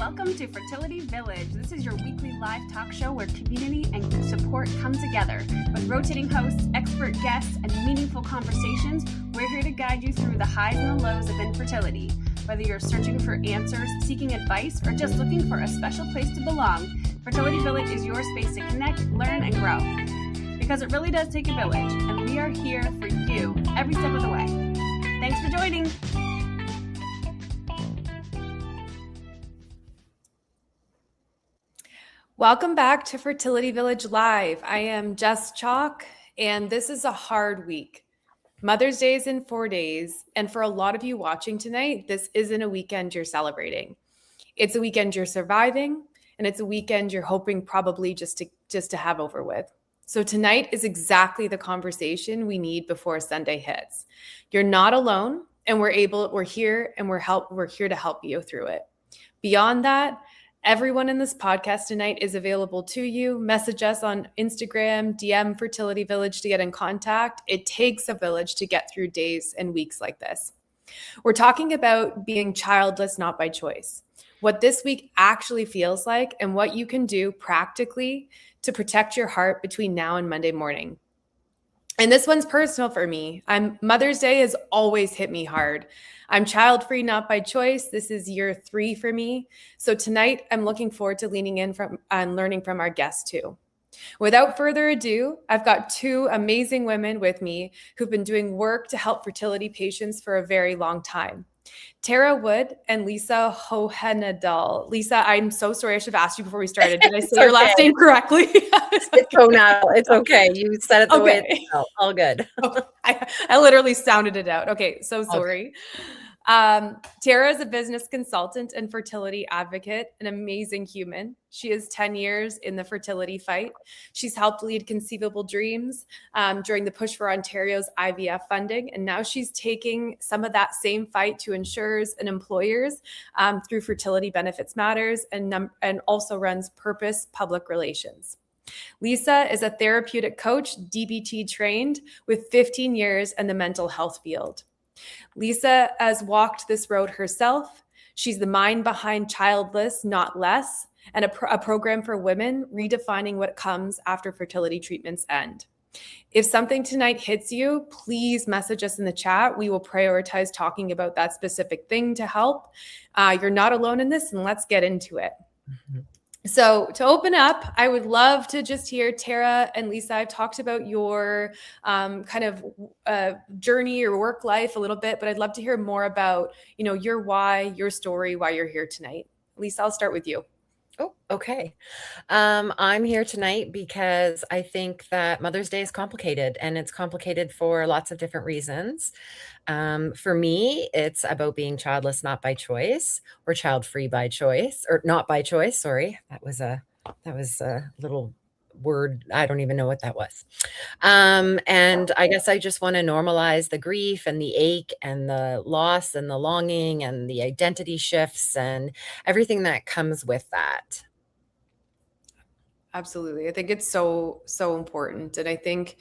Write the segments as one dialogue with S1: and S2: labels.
S1: Welcome to Fertility Village. This is your weekly live talk show where community and support come together. With rotating hosts, expert guests, and meaningful conversations, we're here to guide you through the highs and the lows of infertility. Whether you're searching for answers, seeking advice, or just looking for a special place to belong, Fertility Village is your space to connect, learn, and grow. Because it really does take a village, and we are here for you every step of the way. Thanks for joining.
S2: Welcome back to Fertility Village Live. I am Jess Chalk, and this is a hard week. Mother's Day is in 4 days, and for a lot of you watching tonight, this isn't a weekend you're celebrating. It's a weekend you're surviving, and it's a weekend you're hoping probably just to have over with. So tonight is exactly the conversation we need before Sunday hits. You're not alone, and we're here to help you through it. Beyond that, everyone in this podcast tonight is available to you. Message us on Instagram, DM Fertility Village to get in contact. It takes a village to get through days and weeks like this. We're talking about being childless, not by choice. What this week actually feels like and what you can do practically to protect your heart between now and Monday morning. And this one's personal for me. Mother's Day has always hit me hard. I'm child-free, not by choice. This is year 3 for me. So tonight, I'm looking forward to leaning in and learning from our guests too. Without further ado, I've got 2 amazing women with me who've been doing work to help fertility patients for a very long time. Tara Wood and Lisa Hohenadel. Lisa, I'm so sorry. I should have asked you before we started. Did I say your last name correctly?
S3: It's Hohenadel. It's okay. You said it the way it's spelled. All good.
S2: I literally sounded it out. Okay, so sorry. Tara is a business consultant and fertility advocate, an amazing human. She has 10 years in the fertility fight. She's helped lead Conceivable Dreams during the push for Ontario's IVF funding, and now she's taking some of that same fight to insurers and employers through Fertility Benefits Matters and also runs Purpose Public Relations. Lisa is a therapeutic coach, DBT trained with 15 years in the mental health field. Lisa has walked this road herself. She's the mind behind Childless, Not Less, and a program for women redefining what comes after fertility treatments end. If something tonight hits you, please message us in the chat. We will prioritize talking about that specific thing to help. You're not alone in this, and let's get into it. Mm-hmm. So to open up, I would love to just hear Tara and Lisa. I've talked about your journey, your work life a little bit, but I'd love to hear more about, your why, your story, why you're here tonight. Lisa, I'll start with you.
S3: Oh, okay. I'm here tonight because I think that Mother's Day is complicated, and it's complicated for lots of different reasons. For me, it's about being childless, not by choice, or child-free by choice, or not by choice. Sorry, that was a little word. I don't even know what that was. And I guess I just want to normalize the grief and the ache and the loss and the longing and the identity shifts and everything that comes with that.
S2: Absolutely. I think it's so important. And I think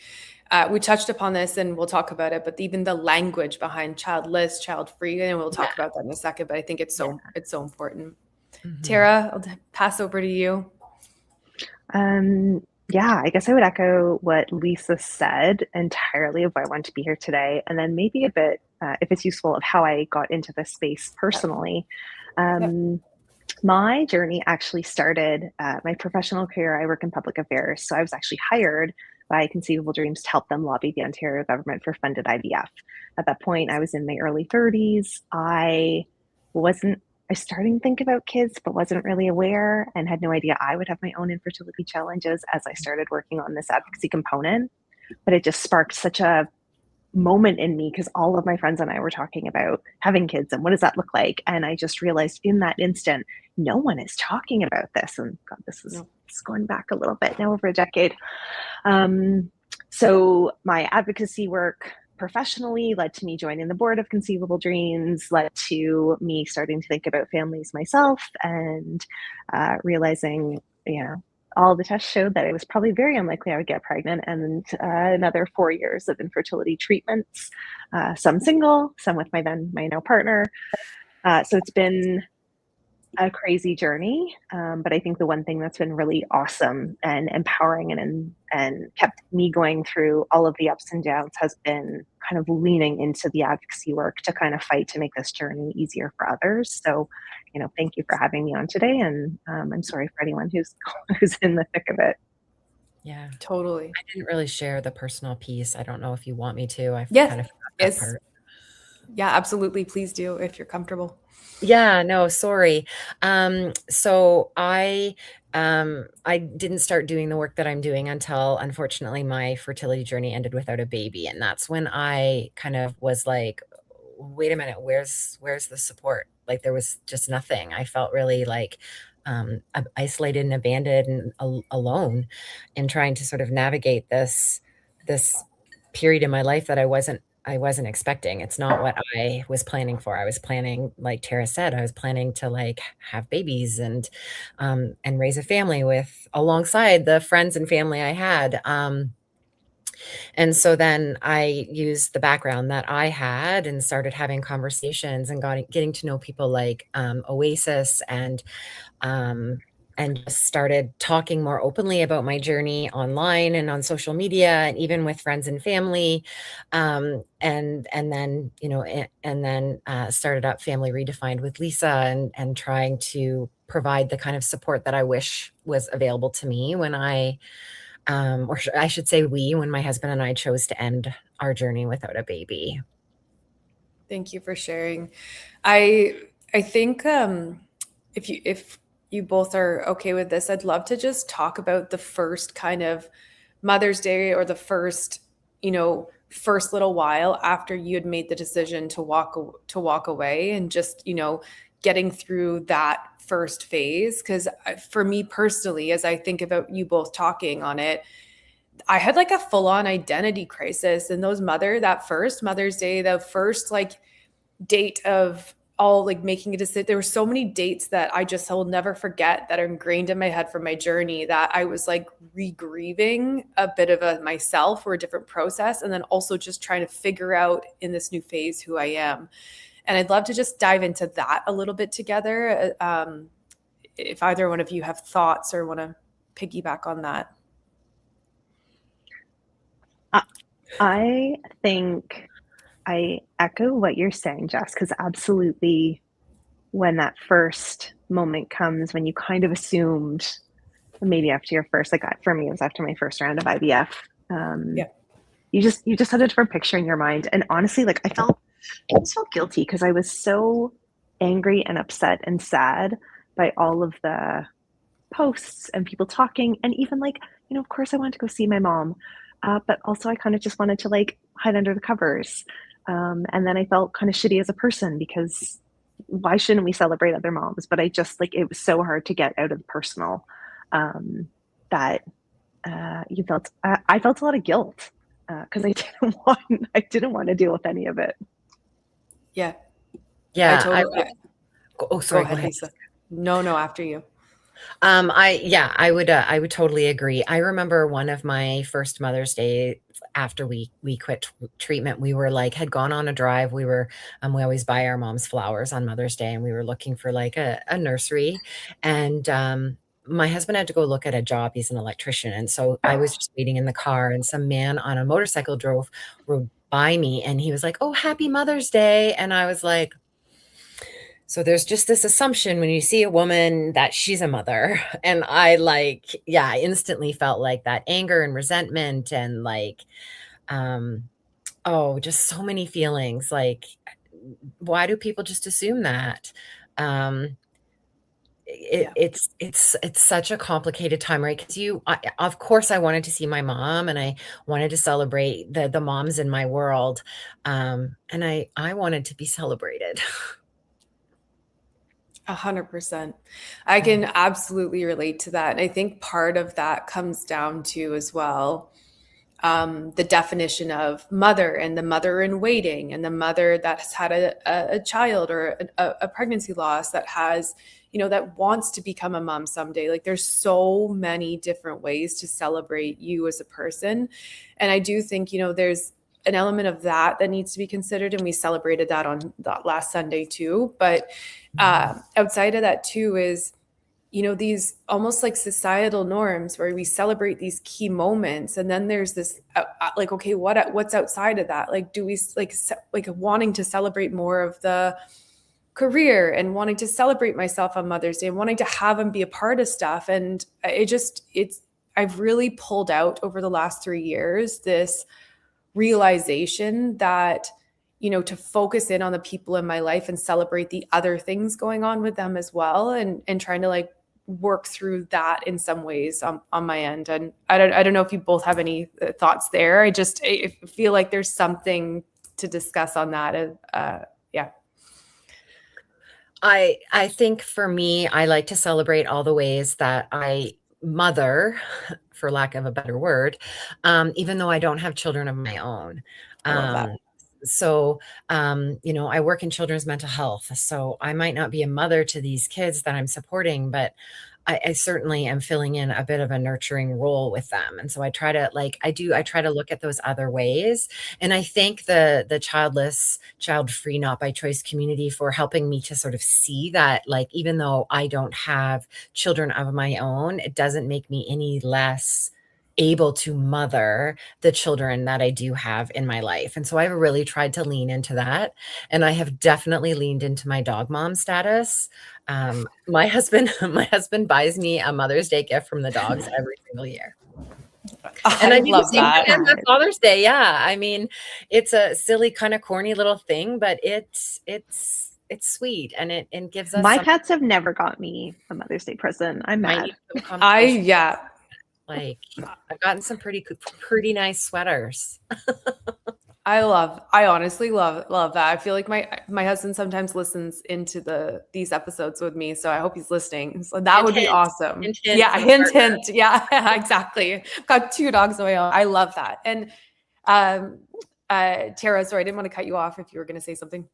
S2: we touched upon this and we'll talk about it, but even the language behind childless, child-free, and we'll talk about that in a second, but I think it's so important. Mm-hmm. Tara, I'll pass over to you.
S4: I guess I would echo what Lisa said entirely of why I wanted to be here today. And then maybe a bit, if it's useful, of how I got into this space personally. My journey actually started my professional career. I work in public affairs. So I was actually hired by Conceivable Dreams to help them lobby the Ontario government for funded IVF. At that point, I was in my early 30s. I was starting to think about kids, but wasn't really aware and had no idea I would have my own infertility challenges as I started working on this advocacy component. But it just sparked such a moment in me because all of my friends and I were talking about having kids and what does that look like? And I just realized in that instant, no one is talking about this. And God, this is going back a little bit now, over a decade. So my advocacy work professionally led to me joining the board of Conceivable Dreams, led to me starting to think about families myself and realizing, all the tests showed that it was probably very unlikely I would get pregnant, and another 4 years of infertility treatments, some single, some with my now partner. So it's been a crazy journey. But I think the one thing that's been really awesome and empowering and kept me going through all of the ups and downs has been kind of leaning into the advocacy work to kind of fight to make this journey easier for others. So, thank you for having me on today. And I'm sorry for anyone who's who's in the thick of it.
S3: Yeah.
S2: Totally.
S3: I didn't really share the personal piece. I don't know if you want me to. I
S2: Yes.
S3: kind of forgot that
S2: Yes.
S3: part.
S2: Yeah, absolutely. Please do if you're comfortable.
S3: Yeah, no, sorry. So I didn't start doing the work that I'm doing until unfortunately my fertility journey ended without a baby. And that's when I kind of was like, wait a minute, where's the support? Like there was just nothing. I felt really like isolated and abandoned and alone in trying to sort of navigate this period in my life that I wasn't expecting. It's not what I was planning for. I was planning, like Tara said, I was planning to like have babies and raise a family with alongside the friends and family I had. And so then I used the background that I had and started having conversations and getting to know people like Oasis um, and just started talking more openly about my journey online and on social media and even with friends and family. And then, started up Family Redefined with Lisa and trying to provide the kind of support that I wish was available to me when I should say when my husband and I chose to end our journey without a baby.
S2: Thank you for sharing. I think if you both are okay with this, I'd love to just talk about the first kind of Mother's Day or the first, first little while after you had made the decision to walk away and just, getting through that first phase. Because for me personally, as I think about you both talking on it, I had like a full-on identity crisis. And that first Mother's Day, the first like date of all like making a decision, there were so many dates that I will never forget that are ingrained in my head from my journey, that I was like re-grieving a bit of myself or a different process. And then also just trying to figure out in this new phase who I am. And I'd love to just dive into that a little bit together. If either one of you have thoughts or want to piggyback on that.
S4: I think I echo what you're saying, Jess, because absolutely when that first moment comes, when you kind of assumed, maybe after your first, like for me, it was after my first round of IVF.
S2: Yeah.
S4: You just had a different picture in your mind. And honestly, like I just felt guilty because I was so angry and upset and sad by all of the posts and people talking. And even like, of course I wanted to go see my mom. But also I kind of just wanted to like hide under the covers. And then I felt kind of shitty as a person because why shouldn't we celebrate other moms? But I just like, it was so hard to get out of the personal that I felt a lot of guilt because I didn't want to deal with any of it.
S2: Yeah.
S3: Yeah.
S2: Sorry, go ahead, Lisa. No, after you.
S3: I would totally agree. I remember one of my first Mother's Day after we quit treatment, we were like, had gone on a drive. We always buy our mom's flowers on Mother's Day, and we were looking for like a nursery. And, my husband had to go look at a job. He's an electrician. And so I was just waiting in the car, and some man on a motorcycle rode by me, and he was like, "Oh, happy Mother's Day." And I was like, so there's just this assumption when you see a woman that she's a mother. And I instantly felt like that anger and resentment and like, just so many feelings. Like, why do people just assume that? It's such a complicated time, right? Because of course I wanted to see my mom and I wanted to celebrate the moms in my world. And I wanted to be celebrated.
S2: 100%. I can absolutely relate to that. And I think part of that comes down to as well, the definition of mother and the mother in waiting and the mother that's had a child or a pregnancy loss that has, that wants to become a mom someday. Like there's so many different ways to celebrate you as a person. And I do think, there's an element of that needs to be considered. And we celebrated that on that last Sunday too. But outside of that too is, these almost like societal norms where we celebrate these key moments. And then there's this like, okay, what's outside of that? Like, do we like wanting to celebrate more of the career and wanting to celebrate myself on Mother's Day and wanting to have them be a part of stuff. And I've really pulled out over the last 3 years, this realization that, to focus in on the people in my life and celebrate the other things going on with them as well. And trying to like work through that in some ways on my end. And I don't know if you both have any thoughts there. I feel like there's something to discuss on that. Yeah.
S3: I think for me, I like to celebrate all the ways that I mother, for lack of a better word, even though I don't have children of my own.
S2: I love that.
S3: So, I work in children's mental health, so I might not be a mother to these kids that I'm supporting, but I certainly am filling in a bit of a nurturing role with them. And so I try to I try to look at those other ways. And I thank the childless, child-free, not by choice community for helping me to sort of see that, like, even though I don't have children of my own, it doesn't make me any less able to mother the children that I do have in my life. And so I've really tried to lean into that. And I have definitely leaned into my dog mom status. My husband buys me a Mother's Day gift from the dogs every single year. And I
S2: love that.
S3: And Father's Day. Yeah. I mean, it's a silly, kind of corny little thing, but it's sweet. And it gives us
S4: my pets have never got me a Mother's Day present. I'm mad.
S3: Like, I've gotten some pretty nice sweaters.
S2: I honestly love that. I feel like my husband sometimes listens into these episodes with me, so I hope he's listening. So that would be awesome. Hint, yeah, hint. Yeah, exactly. I've got 2 dogs of my own. I love that. And Tara, sorry, I didn't want to cut you off if you were going to say something.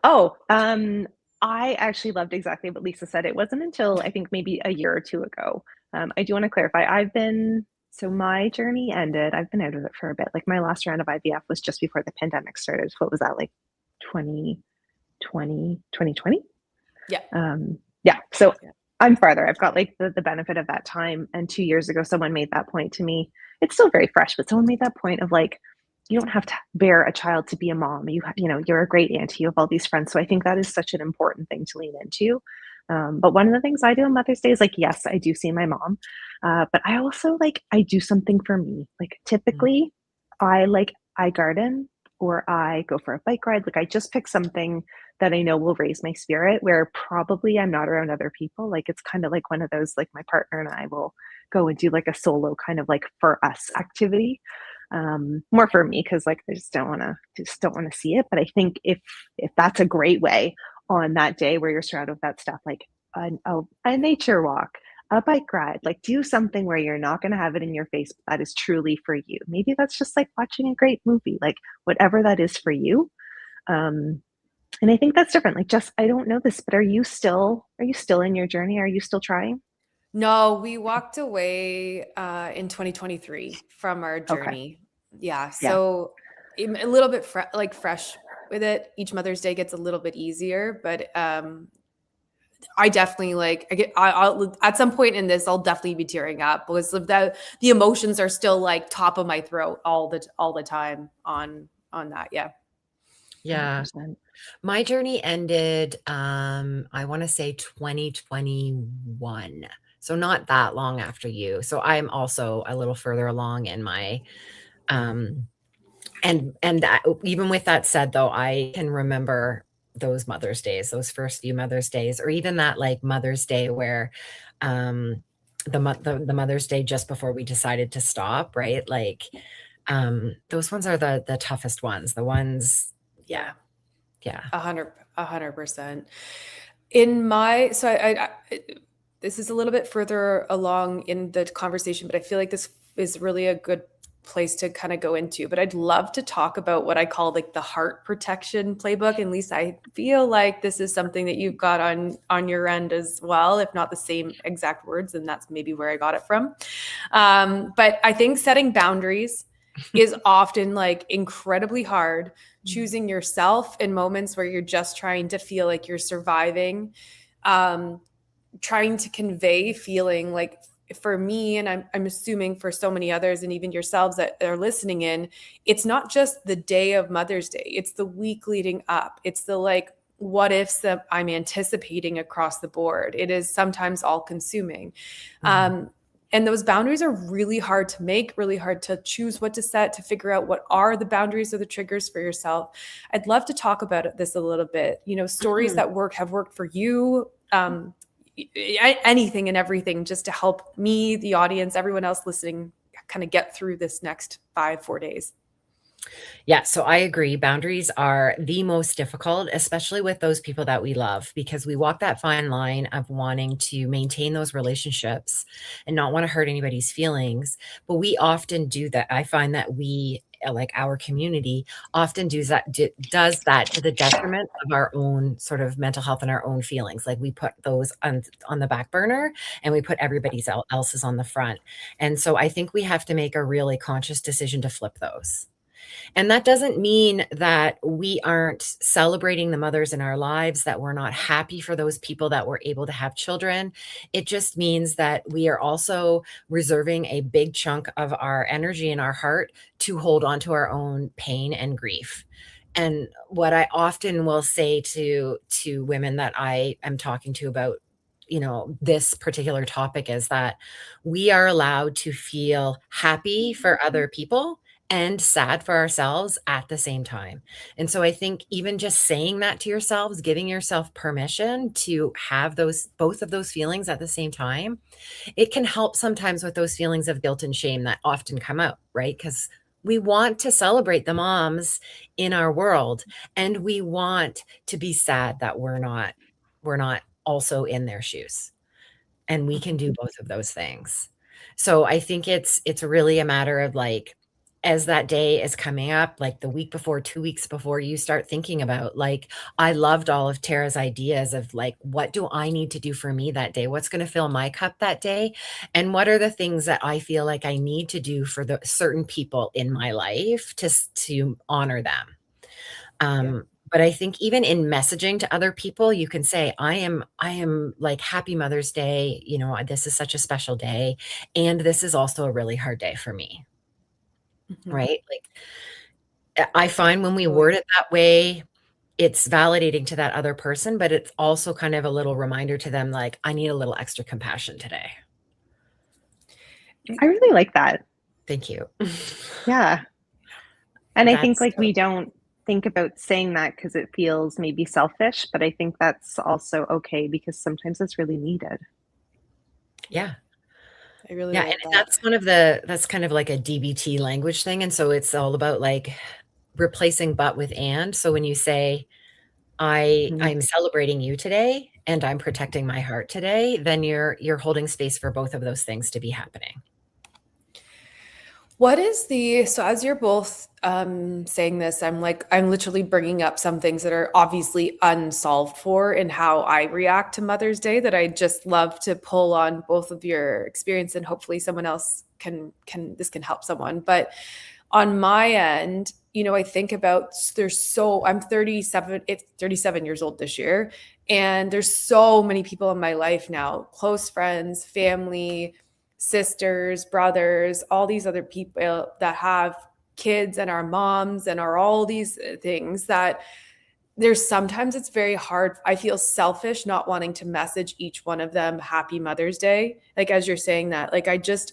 S4: Oh, I actually loved exactly what Lisa said. It wasn't until I think maybe a year or 2 ago. I do want to clarify. So my journey ended. I've been out of it for a bit. Like my last round of IVF was just before the pandemic started. What was that, like 2020?
S2: Yeah.
S4: Yeah. So I'm farther. I've got like the benefit of that time. And 2 years ago, someone made that point to me. It's still very fresh, but someone made that point of like, you don't have to bear a child to be a mom. You're a great auntie. You have all these friends. So I think that is such an important thing to lean into. But one of the things I do on Mother's Day is like, yes, I do see my mom. But I also I do something for me. Like typically I garden or I go for a bike ride. Like I just pick something that I know will raise my spirit where probably I'm not around other people. Like it's kind of like one of those, like my partner and I will go and do like a solo kind of like for us activity. More for me, because like I just don't want to see it. But I think if that's a great way on that day where you're surrounded with that stuff, like a nature walk, a bike ride, like do something where you're not going to have it in your face, but that is truly for you. Maybe that's just like watching a great movie, like whatever that is for you. And I think that's different. Like, Jess, I don't know this, but are you still in your journey? Are you still trying?
S2: No, we walked away in 2023 from our journey. Okay. Yeah. So a little bit fresh with it. Each Mother's Day gets a little bit easier, but I definitely I'll at some point in this, I'll definitely be tearing up because the emotions are still like top of my throat all the time on that. Yeah.
S3: Yeah. 100%. My journey ended, I want to say 2021. So not that long after you. So I'm also a little further along in my, and that, even with that said, though, I can remember those Mother's Days, those first few Mother's Days, or even that like Mother's Day where, the Mother's Day just before we decided to stop, right? Like, those ones are the toughest ones. The ones, yeah.
S2: 100%. In my, so I this is a little bit further along in the conversation, but I feel like this is really a good place to kind of go into. But I'd love to talk about what I call like the heart protection playbook. And Lisa, I feel like this is something that you've got on your end as well, if not the same exact words, and that's maybe where I got it from. But I think setting boundaries is often like incredibly hard. Choosing yourself in moments where you're just trying to feel like you're surviving, trying to convey feeling like, for me, and I'm assuming for so many others and even yourselves that are listening in, it's not just the day of Mother's Day, it's the week leading up. It's the like what ifs that I'm anticipating across the board. It is sometimes all consuming. And those boundaries are really hard to make, really hard to choose what to set, to figure out what are the boundaries or the triggers for yourself. I'd love to talk about this a little bit. Stories that have worked for you, anything and everything, just to help me, the audience, everyone else listening, kind of get through this next 4 days.
S3: Yeah, so I agree. Boundaries are the most difficult, especially with those people that we love, because we walk that fine line of wanting to maintain those relationships and not want to hurt anybody's feelings. But we often do that. I find that we, like our community, often does that to the detriment of our own sort of mental health and our own feelings. Like we put those on the back burner and we put everybody else's on the front. And so I think we have to make a really conscious decision to flip those. And that doesn't mean that we aren't celebrating the mothers in our lives, that we're not happy for those people that were able to have children. It just means that we are also reserving a big chunk of our energy and our heart to hold on to our own pain and grief. And what I often will say to women that I am talking to about this particular topic is that we are allowed to feel happy for other people and sad for ourselves at the same time. And so I think even just saying that to yourselves, giving yourself permission to have both of those feelings at the same time, it can help sometimes with those feelings of guilt and shame that often come out, right? Because we want to celebrate the moms in our world, and we want to be sad that we're not also in their shoes. And we can do both of those things. So I think it's really a matter of like, as that day is coming up, like the week before, 2 weeks before, you start thinking about, like, I loved all of Tara's ideas of like, what do I need to do for me that day? What's going to fill my cup that day? And what are the things that I feel like I need to do for the certain people in my life to honor them? But I think even in messaging to other people, you can say, I am like, happy Mother's Day. This is such a special day. And this is also a really hard day for me. Right? Like, I find when we word it that way, it's validating to that other person, but it's also kind of a little reminder to them, like, I need a little extra compassion today.
S4: I really like that.
S3: Thank you.
S4: Yeah. And I think like we don't think about saying that because it feels maybe selfish, but I think that's also okay because sometimes it's really needed.
S3: Yeah.
S2: I really
S3: Yeah,
S2: like
S3: and
S2: that.
S3: that's kind of like a DBT language thing. And so it's all about like replacing but with and. So when you say, I'm celebrating you today and I'm protecting my heart today, then you're holding space for both of those things to be happening.
S2: So as you're both saying this, I'm literally bringing up some things that are obviously unsolved for in how I react to Mother's Day that I just love to pull on both of your experience, and hopefully someone else can help someone. But on my end, I think about I'm 37 years old this year, and there's so many people in my life now, close friends, family, sisters, brothers, all these other people that have kids and are moms and are all these things that sometimes it's very hard. I feel selfish not wanting to message each one of them happy Mother's Day. Like, as you're saying that, like,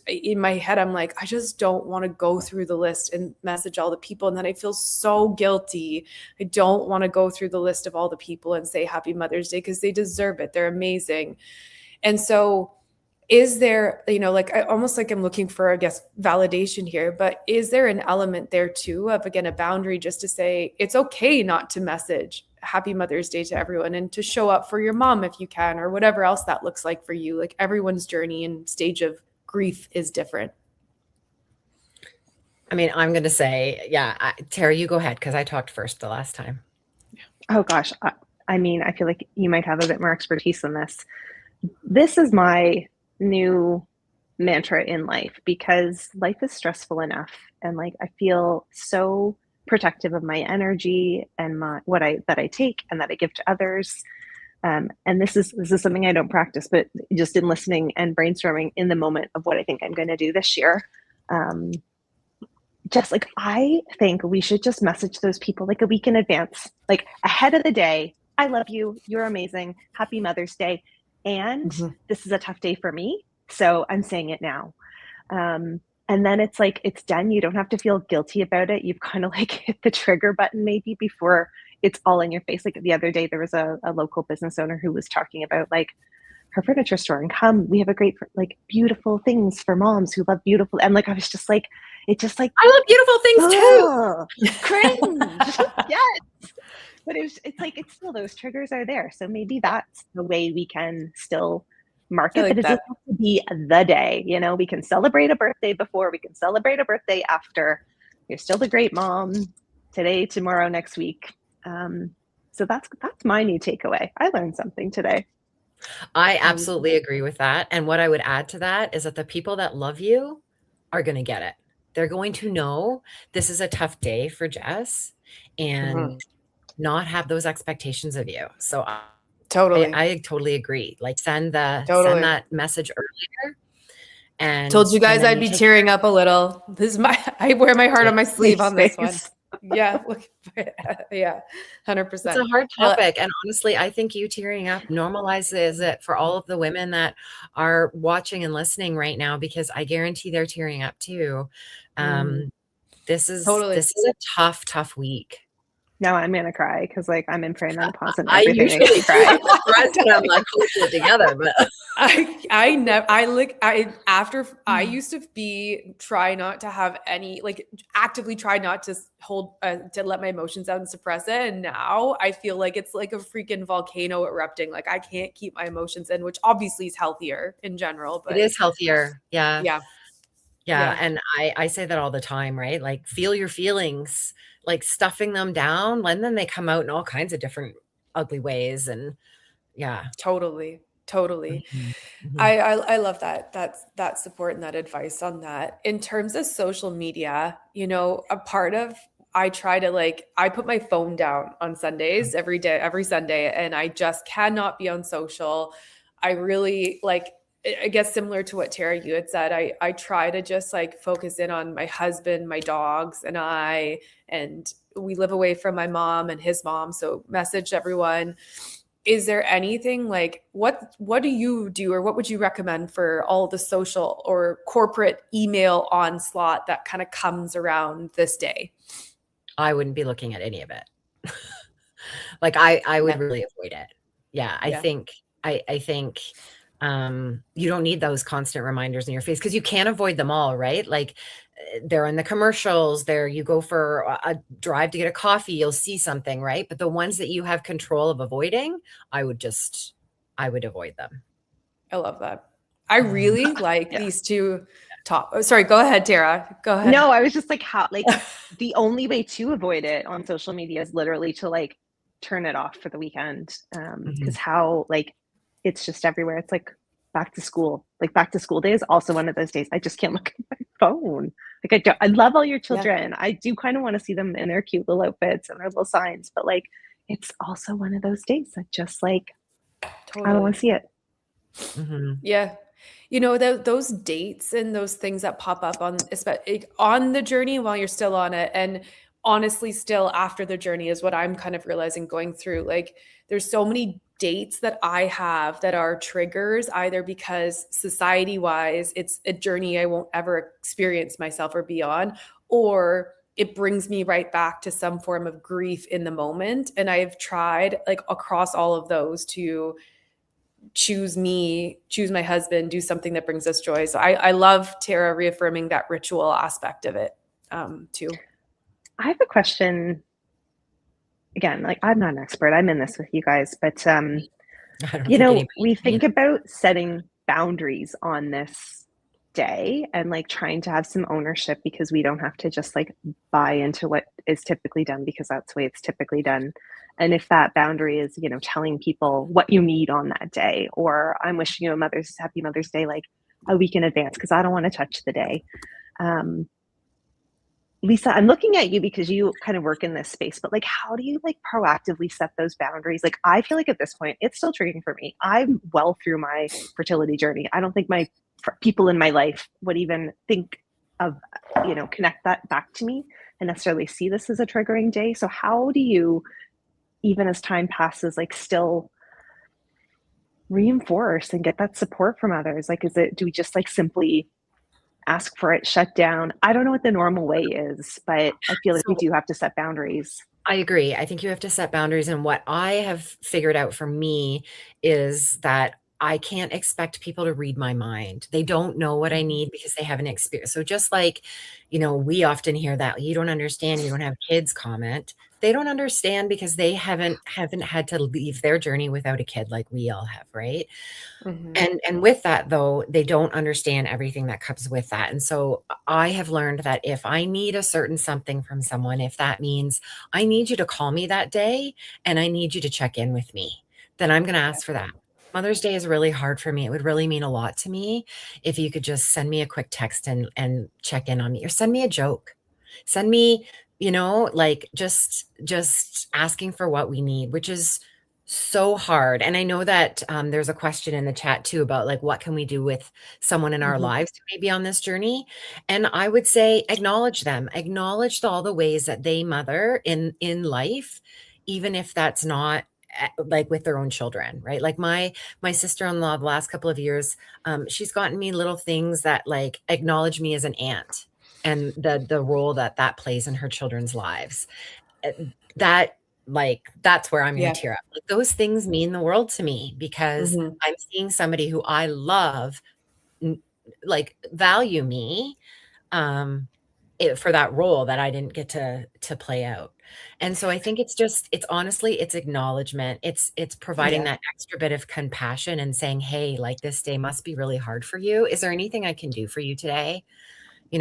S2: in my head, I'm like, I just don't want to go through the list and message all the people. And then I feel so guilty. I don't want to go through the list of all the people and say happy Mother's Day because they deserve it. They're amazing. And so is there, like, almost like I'm looking for, I guess, validation here, but is there an element there too of, again, a boundary just to say it's okay not to message happy Mother's Day to everyone and to show up for your mom if you can, or whatever else that looks like for you? Like, everyone's journey and stage of grief is different.
S3: I mean, I'm going to say, yeah, Tara, you go ahead because I talked first the last time.
S4: Oh gosh. I mean, I feel like you might have a bit more expertise than this. This is my new mantra in life because life is stressful enough And like, I feel so protective of my energy and that I take and that I give to others. And this is something I don't practice, but just in listening and brainstorming in the moment of what I think I'm going to do this year. Just like, I think we should just message those people like a week in advance, like ahead of the day. I love you. You're amazing. Happy Mother's Day. And this is a tough day for me, so I'm saying it now. And then it's like, it's done. You don't have to feel guilty about it. You've kind of like hit the trigger button maybe before it's all in your face. Like the other day, there was a local business owner who was talking about like her furniture store and we have a great, like beautiful things for moms who love beautiful. And like, I was just like, it just like,
S3: I love beautiful things too.
S4: Cringe. Yes. But it's like, it's still, those triggers are there. So maybe that's the way we can still mark it, but it doesn't have to be the day. You know, we can celebrate a birthday before, we can celebrate a birthday after. You're still the great mom today, tomorrow, next week. So that's my new takeaway. I learned something today.
S3: I absolutely agree with that. And what I would add to that is that the people that love you are going to get it. They're going to know this is a tough day for Jess and not have those expectations of you. So I totally agree. Like send that message earlier. And
S2: told you guys I'd be tearing up a little. This is I wear my heart on my sleeve on this one. Yeah. Yeah. 100%.
S3: It's a hard topic. And honestly, I think you tearing up normalizes it for all of the women that are watching and listening right now, because I guarantee they're tearing up too. This is a tough week.
S4: No, I'm gonna cry because like I'm in perimenopause and
S3: I
S4: everything
S3: usually
S4: makes me cry.
S3: I'm like closer together, but
S2: I used to try not to have any, like actively try not to to let my emotions out and suppress it. And now I feel like it's like a freaking volcano erupting. Like I can't keep my emotions in, which obviously is healthier in general, but
S3: it is healthier. Yeah.
S2: Yeah.
S3: And I say that all the time, right? Like feel your feelings, like stuffing them down, and then they come out in all kinds of different ugly ways. And yeah.
S2: Totally. I love that support and that advice on that. In terms of social media, you know, I try to I put my phone down on Sundays every Sunday, and I just cannot be on social. I really I guess similar to what Tara, you had said, I try to just focus in on my husband, my dogs, and we live away from my mom and his mom. So message everyone. Is there anything what do you do, or what would you recommend for all the social or corporate email onslaught that kind of comes around this day?
S3: I wouldn't be looking at any of it. I would really avoid it. Yeah. I think you don't need those constant reminders in your face, because you can't avoid them all, right? Like they're in the commercials, you go for a drive to get a coffee, you'll see something, right? But the ones that you have control of avoiding, I would avoid them.
S2: I love that. I really like these two sorry, go ahead, Tara. Go ahead.
S4: No, I was just the only way to avoid it on social media is literally to turn it off for the weekend. Because how it's just everywhere. It's back to school. Back to school day is also one of those days I just can't look at my phone. I love all your children. Yeah. I do kind of want to see them in their cute little outfits and their little signs, but it's also one of those days that just totally. I don't want to see it.
S2: Yeah. You know, those dates and those things that pop up on the journey while you're still on it, and honestly still after the journey, is what I'm kind of realizing going through. There's so many dates that I have that are triggers, either because society wise it's a journey I won't ever experience myself or be on, or it brings me right back to some form of grief in the moment. And I've tried across all of those to choose my husband, do something that brings us joy. So I love Tara reaffirming that ritual aspect of it too.
S4: I have a question. Again, I'm not an expert. I'm in this with you guys, but we think about setting boundaries on this day and trying to have some ownership, because we don't have to just buy into what is typically done because that's the way it's typically done. And if that boundary is, telling people what you need on that day, or I'm wishing you a happy Mother's Day a week in advance because I don't want to touch the day. Lisa, I'm looking at you because you kind of work in this space, but like, how do you like proactively set those boundaries? Like, I feel like at this point, it's still triggering for me. I'm well through my fertility journey. I don't think my people in my life would even think of, connect that back to me and necessarily see this as a triggering day. So how do you, even as time passes, like still reinforce and get that support from others? Like, do we just like simply ask for it, shut down? I don't know what the normal way is, but I feel like we do have to set boundaries.
S3: I agree. I think you have to set boundaries. And what I have figured out for me is that I can't expect people to read my mind. They don't know what I need because they haven't experienced. So just like, we often hear that you don't understand, you don't have kids comment. They don't understand because they haven't had to leave their journey without a kid like we all have, right? And with that, though, they don't understand everything that comes with that. And so I have learned that if I need a certain something from someone, if that means I need you to call me that day and I need you to check in with me, then I'm going to ask for that. Mother's Day is really hard for me. It would really mean a lot to me if you could just send me a quick text and check in on me, or send me a joke. Send me, like just asking for what we need, which is so hard. And I know that there's a question in the chat too about like, what can we do with someone in our lives who may be on this journey? And I would say acknowledge them, acknowledge all the ways that they mother in life, even if that's not like with their own children, right? Like my sister-in-law the last couple of years, she's gotten me little things that like acknowledge me as an aunt and the role that plays in her children's lives. That's where I'm going to tear up. Like, those things mean the world to me because I'm seeing somebody who I love, like, value me, for that role that I didn't get to play out. And so I think it's honestly, it's acknowledgement. It's providing that extra bit of compassion and saying, hey, like, this day must be really hard for you. Is there anything I can do for you today?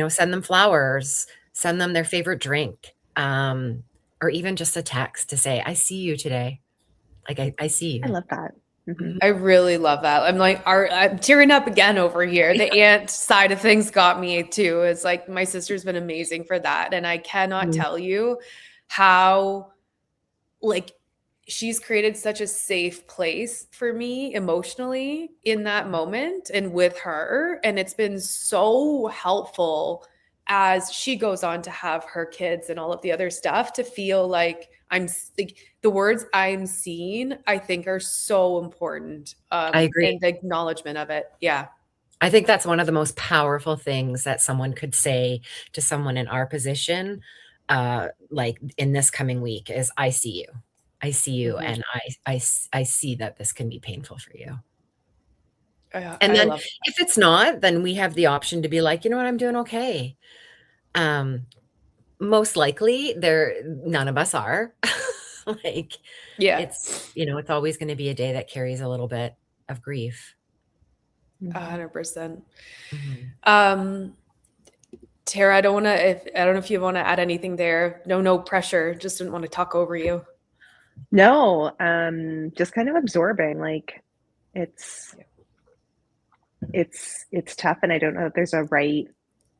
S3: Send them flowers, send them their favorite drink. Or even just a text to say, I see you today. Like, I see you.
S4: I love that.
S2: I really love that. I'm tearing up again over here. The aunt side of things got me too. It's like my sister's been amazing for that. And I cannot tell you how, like, she's created such a safe place for me emotionally in that moment and with her. And it's been so helpful as she goes on to have her kids and all of the other stuff, to feel like the words I'm seeing, I think, are so important.
S3: I agree.
S2: And the acknowledgement of it. Yeah.
S3: I think that's one of the most powerful things that someone could say to someone in our position, like in this coming week, is I see you. I see you. And I see that this can be painful for you. And then if it's not, then we have the option to be like, you know what, I'm doing okay. Most likely none of us are. Like, it's, it's always going to be a day that carries a little bit of grief.
S2: 100%. Tara, I don't know if you want to add anything there. No pressure. Just didn't want to talk over you.
S4: No, just kind of absorbing. Like, it's tough, and I don't know if there's a right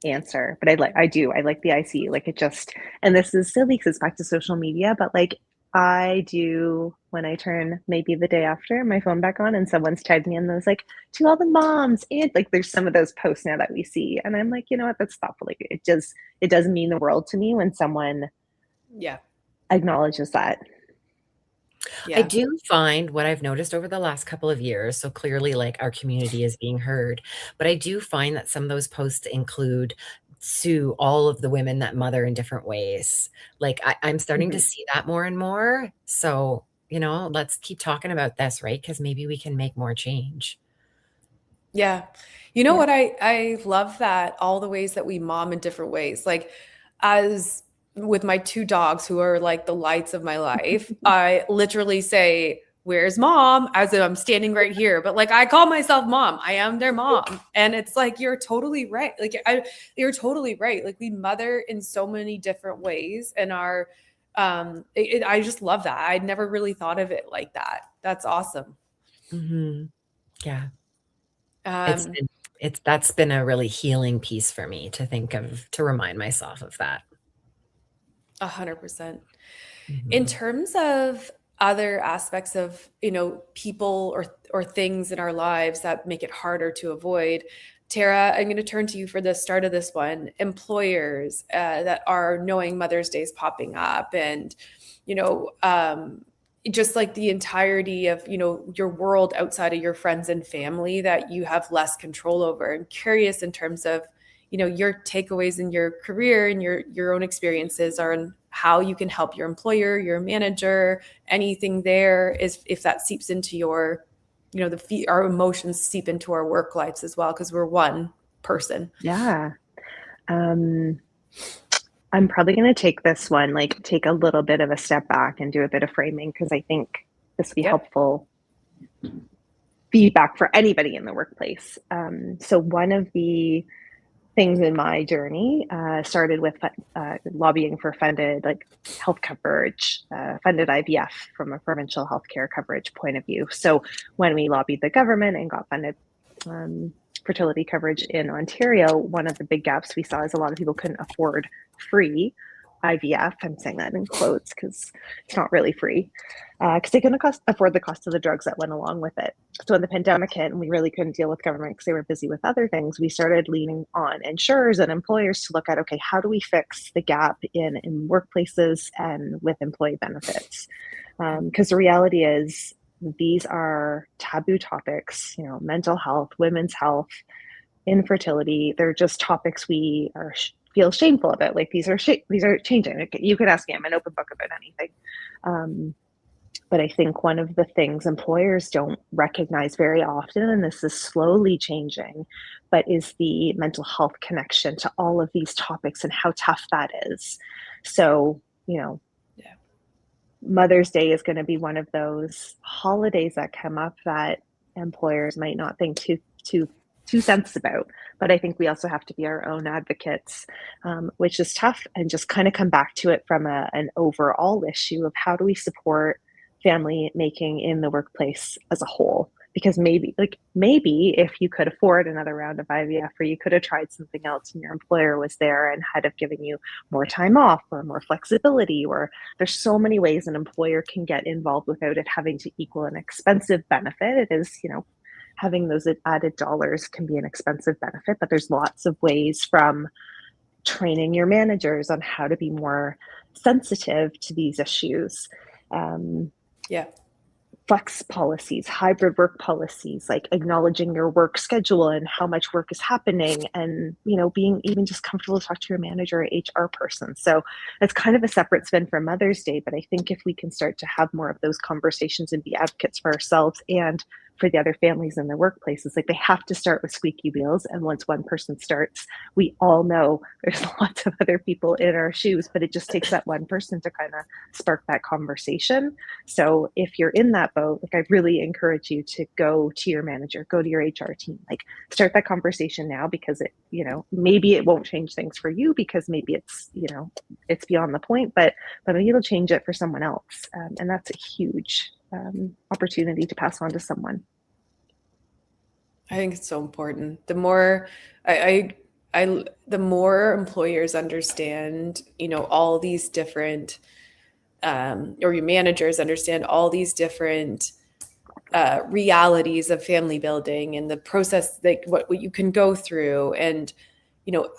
S4: answer, but I like the IC. Like, it just, and this is silly because it's back to social media, but like, I do, when I turn maybe the day after my phone back on and someone's tagged me and there's like, to all the moms, and like, there's some of those posts now that we see, and I'm like, you know what, that's thoughtful. Like, it does mean the world to me when someone acknowledges that.
S3: I do find what I've noticed over the last couple of years, so clearly like our community is being heard, but I do find that some of those posts include to all of the women that mother in different ways. Like, I'm starting to see that more and more. So, let's keep talking about this, right? Because maybe we can make more change.
S2: Yeah. You know what? I love that, all the ways that we mom in different ways. Like, as with my two dogs who are like the lights of my life, I literally say, where's mom? As if I'm standing right here, but like, I call myself mom. I am their mom. And it's like, you're totally right. Like, you're totally right. Like, we mother in so many different ways, and I just love that. I'd never really thought of it like that. That's awesome.
S3: Yeah. That's been a really healing piece for me to think of, to remind myself of that.
S2: 100%. In
S3: Mhm.
S2: terms of other aspects of, people or things in our lives that make it harder to avoid, Tara, I'm going to turn to you for the start of this one. Employers that are knowing Mother's Day is popping up, and you know, just like the entirety of your world outside of your friends and family that you have less control over. I'm curious in terms of your takeaways in your career and your own experiences are on how you can help your employer, your manager, anything there is if that seeps into your our emotions seep into our work lives as well because we're one person.
S4: Yeah. Um, I'm probably going to take this one, like take a little bit of a step back and do a bit of framing because I think this will be
S2: Yep.
S4: helpful feedback for anybody in the workplace. So one of the things in my journey started with lobbying for funded like health coverage, funded IVF from a provincial healthcare coverage point of view. So when we lobbied the government and got funded fertility coverage in Ontario, one of the big gaps we saw is a lot of people couldn't afford free IVF. I'm saying that in quotes because it's not really free, because they couldn't afford the cost of the drugs that went along with it. So when the pandemic hit and we really couldn't deal with government because they were busy with other things, we started leaning on insurers and employers to look at, okay, how do we fix the gap in workplaces and with employee benefits? Because the reality is these are taboo topics, mental health, women's health, infertility. They're just topics we feel shameful about. Like these are changing. You could ask me, I'm an open book about anything. But I think one of the things employers don't recognize very often, and this is slowly changing, but is the mental health connection to all of these topics and how tough that is. So,
S2: Yeah.
S4: Mother's Day is going to be one of those holidays that come up that employers might not think two cents about. But I think we also have to be our own advocates, which is tough, and just kind of come back to it from an overall issue of how do we support family making in the workplace as a whole. Because maybe if you could afford another round of IVF, or you could have tried something else and your employer was there and had have given you more time off or more flexibility, or there's so many ways an employer can get involved without it having to equal an expensive benefit. It is, having those added dollars can be an expensive benefit, but there's lots of ways, from training your managers on how to be more sensitive to these issues.
S2: Yeah.
S4: Flex policies, hybrid work policies, like acknowledging your work schedule and how much work is happening, and being even just comfortable to talk to your manager or HR person. So it's kind of a separate spin from Mother's Day, but I think if we can start to have more of those conversations and be advocates for ourselves and for the other families in their workplaces, like they have to start with squeaky wheels, and once one person starts, we all know there's lots of other people in our shoes, but it just takes that one person to kind of spark that conversation. So if you're in that boat, like I really encourage you to go to your manager, go to your HR team, like start that conversation now, because it, maybe it won't change things for you because maybe it's, it's beyond the point, but maybe it'll change it for someone else. And that's a huge opportunity to pass on to someone.
S2: I think it's so important. The more the more employers understand, all these different, or your managers understand all these different realities of family building and the process, like what you can go through, and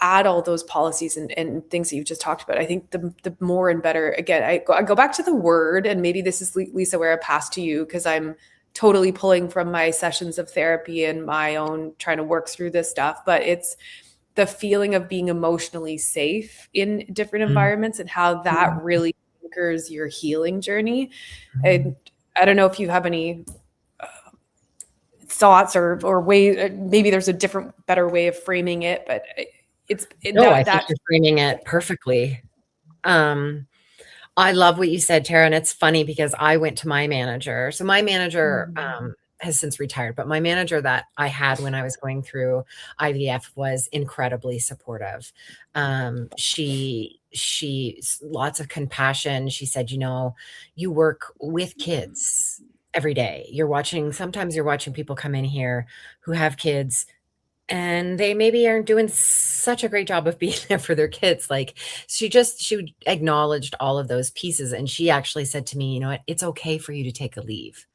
S2: add all those policies and things that you've just talked about. I think the more and better. Again, I go back to the word, and maybe this is, Lisa, where I pass to you, because I'm totally pulling from my sessions of therapy and my own trying to work through this stuff. But it's the feeling of being emotionally safe in different environments and how that really anchors your healing journey. I don't know if you have any thoughts or way, maybe there's a different, better way of framing it, but
S3: I think you're framing it perfectly. I love what you said, Tara, and it's funny because I went to my manager. So my manager has since retired, but my manager that I had when I was going through IVF was incredibly supportive. She lots of compassion. She said, you work with kids every day. Sometimes you're watching people come in here who have kids and they maybe aren't doing such a great job of being there for their kids. Like she acknowledged all of those pieces. And she actually said to me, you know what, it's okay for you to take a leave.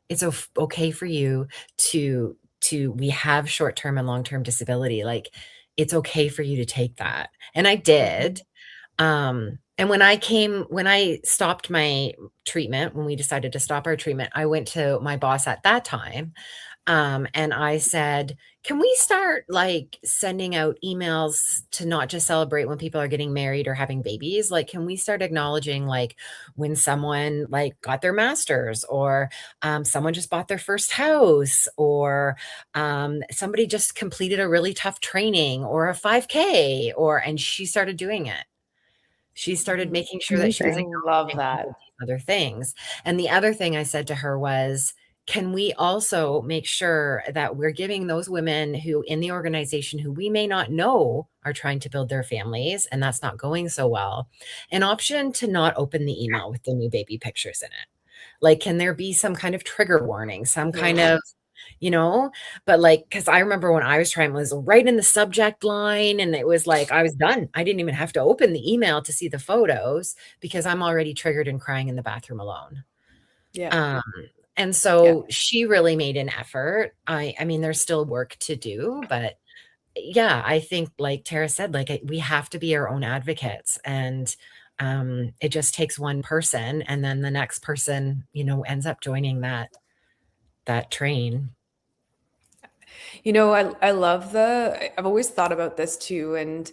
S3: It's okay for you to we have short-term and long-term disability. Like it's okay for you to take that. And I did. And when I stopped my treatment, when we decided to stop our treatment, I went to my boss at that time. And I said, can we start like sending out emails to not just celebrate when people are getting married or having babies? Like, can we start acknowledging like when someone like got their master's, or someone just bought their first house, or somebody just completed a really tough training or a 5K, and she started doing it. She started making sure that she was
S4: Amazing.
S2: Love
S3: acknowledging
S2: that.
S3: all of these other things. And the other thing I said to her was, can we also make sure that we're giving those women who in the organization who we may not know are trying to build their families and that's not going so well, an option to not open the email with the new baby pictures in it? Like, can there be some kind of trigger warning, some kind of, but like, because I remember when I was trying, it was right in the subject line, and it was like I was done. I didn't even have to open the email to see the photos because I'm already triggered and crying in the bathroom alone.
S2: Yeah.
S3: And so she really made an effort. I mean, there's still work to do, but yeah, I think like Tara said, like we have to be our own advocates, and it just takes one person, and then the next person, ends up joining that train.
S2: I love I've always thought about this too, and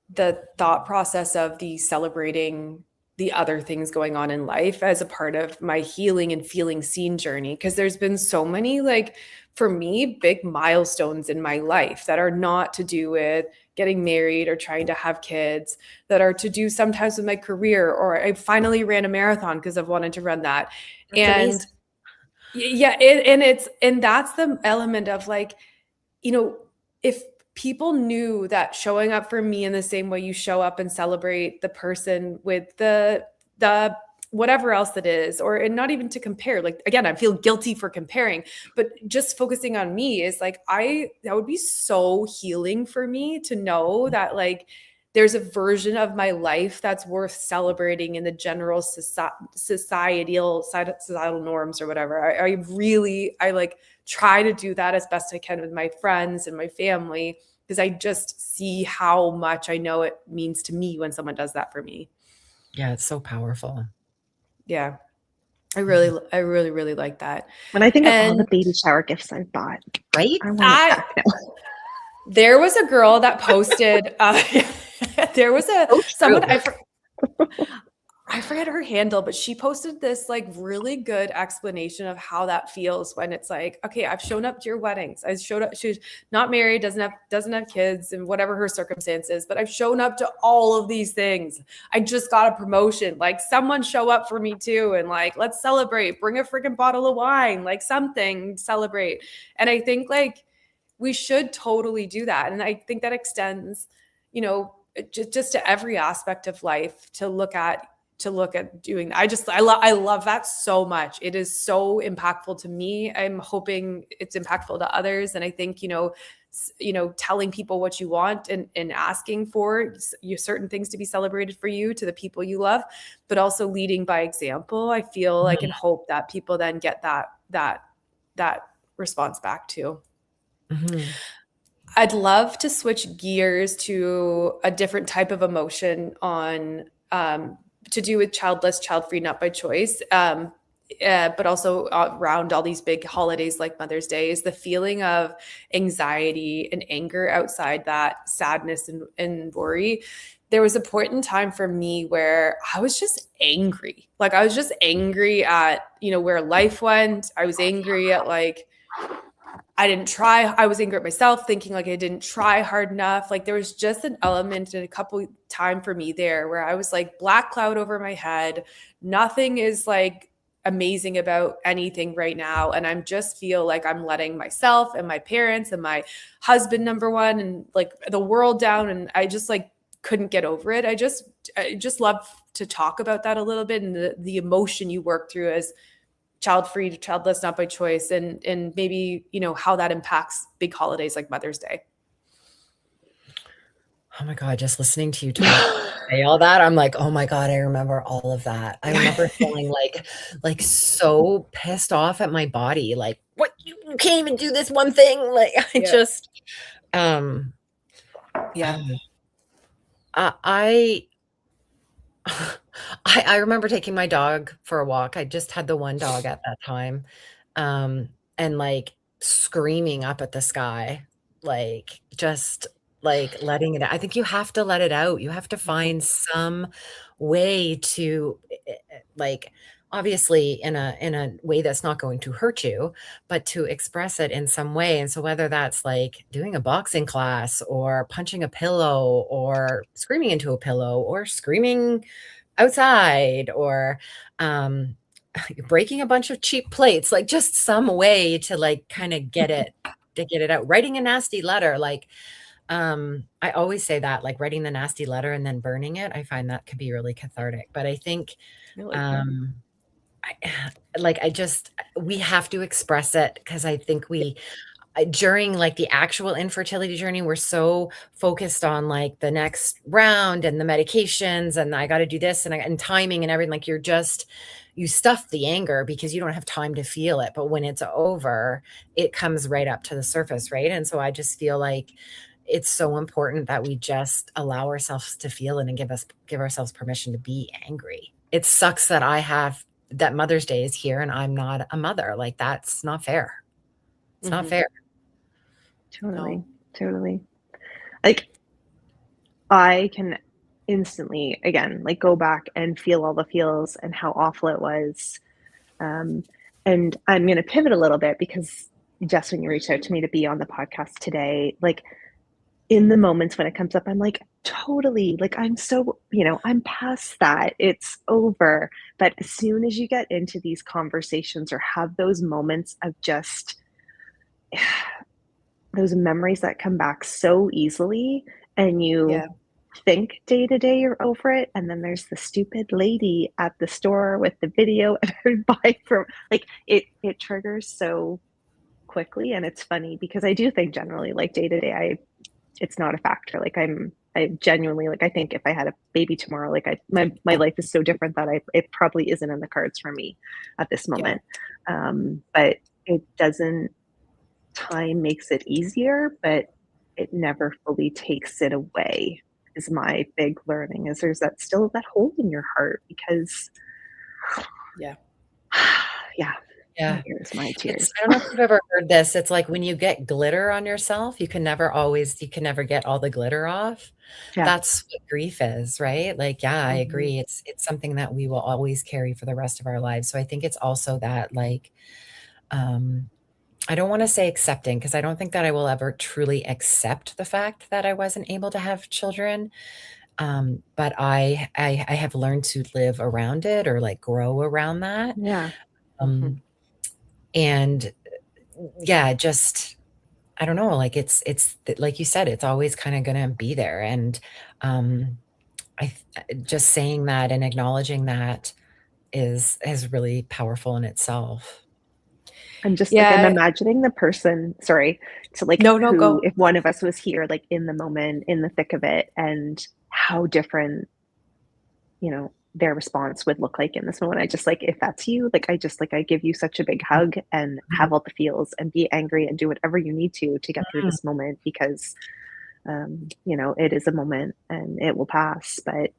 S2: the thought process of the celebrating the other things going on in life as a part of my healing and feeling seen journey. Because there's been so many, like, for me, big milestones in my life that are not to do with getting married or trying to have kids, that are to do sometimes with my career, or I finally ran a marathon because I've wanted to run that.
S3: That's
S2: And
S3: amazing.
S2: yeah, and that's the element of like, if people knew that showing up for me in the same way you show up and celebrate the person with the whatever else that is, and not even to compare, like, again, I feel guilty for comparing, but just focusing on me is like, that would be so healing for me to know that like there's a version of my life that's worth celebrating in the general societal norms or whatever. I like try to do that as best I can with my friends and my family, because I just see how much I know it means to me when someone does that for me.
S3: Yeah, it's so powerful.
S2: Yeah. I really, really like that.
S4: When I think of all the baby shower gifts I've bought,
S3: Right?
S4: I want it back now.
S2: There was a girl that posted, there was someone, I forget her handle, but she posted this like really good explanation of how that feels when it's like, okay, I've shown up to your weddings. I showed up. She's not married, doesn't have kids, and whatever her circumstances, but I've shown up to all of these things. I just got a promotion. Like, someone show up for me too. And like, let's celebrate, bring a freaking bottle of wine, like something, celebrate. And I think like we should totally do that. And I think that extends, just to every aspect of life, to look at doing that. I love that so much. It is so impactful to me. I'm hoping it's impactful to others. And I think, telling people what you want and asking for certain things to be celebrated for you, to the people you love, but also leading by example. I feel like and hope that people then get that response back too.
S3: Mm-hmm.
S2: I'd love to switch gears to a different type of emotion on, to do with childless, child-free, not by choice, but also around all these big holidays like Mother's Day, is the feeling of anxiety and anger outside that, sadness and worry. There was a point in time for me where I was just angry. Like, I was just angry at, where life went. I was angry at like, I didn't try. I was angry at myself, thinking like I didn't try hard enough. Like, there was just an element and a couple time for me there where I was like, black cloud over my head. Nothing is like amazing about anything right now. And I'm just feel like I'm letting myself and my parents and my husband, number one, and like the world down. And I just like couldn't get over it. I just love to talk about that a little bit, and the emotion you work through as child-free to childless, not by choice, and maybe, how that impacts big holidays like Mother's Day.
S3: Oh my God, just listening to you say all that, I'm like, oh my God, I remember all of that. I remember feeling like so pissed off at my body. Like, what, you can't even do this one thing. Like, I
S2: Yeah.
S3: just, um,
S2: Yeah.
S3: I I remember taking my dog for a walk. I just had the one dog at that time. And like screaming up at the sky, like just like letting it out. I think you have to let it out. You have to find some way to like obviously in a way that's not going to hurt you, but to express it in some way. And so whether that's like doing a boxing class or punching a pillow or screaming into a pillow or screaming outside or breaking a bunch of cheap plates, like just some way to like kind of get it out. Writing a nasty letter, like I always say that, like writing the nasty letter and then burning it, I find that could be really cathartic. But I think
S2: I like that.
S3: I just we have to express it because I think we during like the actual infertility journey, we're so focused on like the next round and the medications and I got to do this and timing and everything. Like you stuff the anger because you don't have time to feel it. But when it's over, it comes right up to the surface. Right. And so I just feel like it's so important that we just allow ourselves to feel it and give ourselves permission to be angry. It sucks that Mother's Day is here and I'm not a mother. Like that's not fair. It's not fair.
S4: Totally.
S2: No.
S4: Totally. Like I can instantly again like go back and feel all the feels and how awful it was. And I'm going to pivot a little bit because just when you reached out to me to be on the podcast today, like in the moments when it comes up, I'm like, totally, like I'm so, I'm past that. It's over. But as soon as you get into these conversations or have those moments of just those memories that come back so easily and you
S2: Yeah.
S4: think day to day you're over it, and then there's the stupid lady at the store with the video and I buy from like it triggers so quickly. And it's funny because I do think generally like day to day it's not a factor. Like I genuinely like I think if I had a baby tomorrow, like my life is so different that it probably isn't in the cards for me at this moment. But it doesn't. Time makes it easier, but it never fully takes it away. Is my big learning is there's that hole in your heart because
S2: Yeah.
S3: Yeah.
S4: here's my tears.
S3: I don't know if you've ever heard this. It's like when you get glitter on yourself, you can never get all the glitter off.
S4: Yeah.
S3: That's what grief is, right? Like, yeah, I
S4: Mhm.
S3: agree. It's something that we will always carry for the rest of our lives. So I think it's also that like, I don't want to say accepting because I don't think that I will ever truly accept the fact that I wasn't able to have children. But I have learned to live around it or like grow around that.
S4: Yeah.
S3: Um, and yeah, just I don't know, like it's like you said, it's always kind of gonna be there. And I just saying that and acknowledging that is really powerful in itself.
S4: I'm just like I'm
S2: Yeah.
S4: imagining the person, sorry, to like
S2: No,
S4: who
S2: go.
S4: if one of us was here like in the moment, in the thick of it, and how different, their response would look like in this moment. I just like if that's you, like I give you such a big hug and have all the feels and be angry and do whatever you need to get through this moment because it is a moment and it will pass, but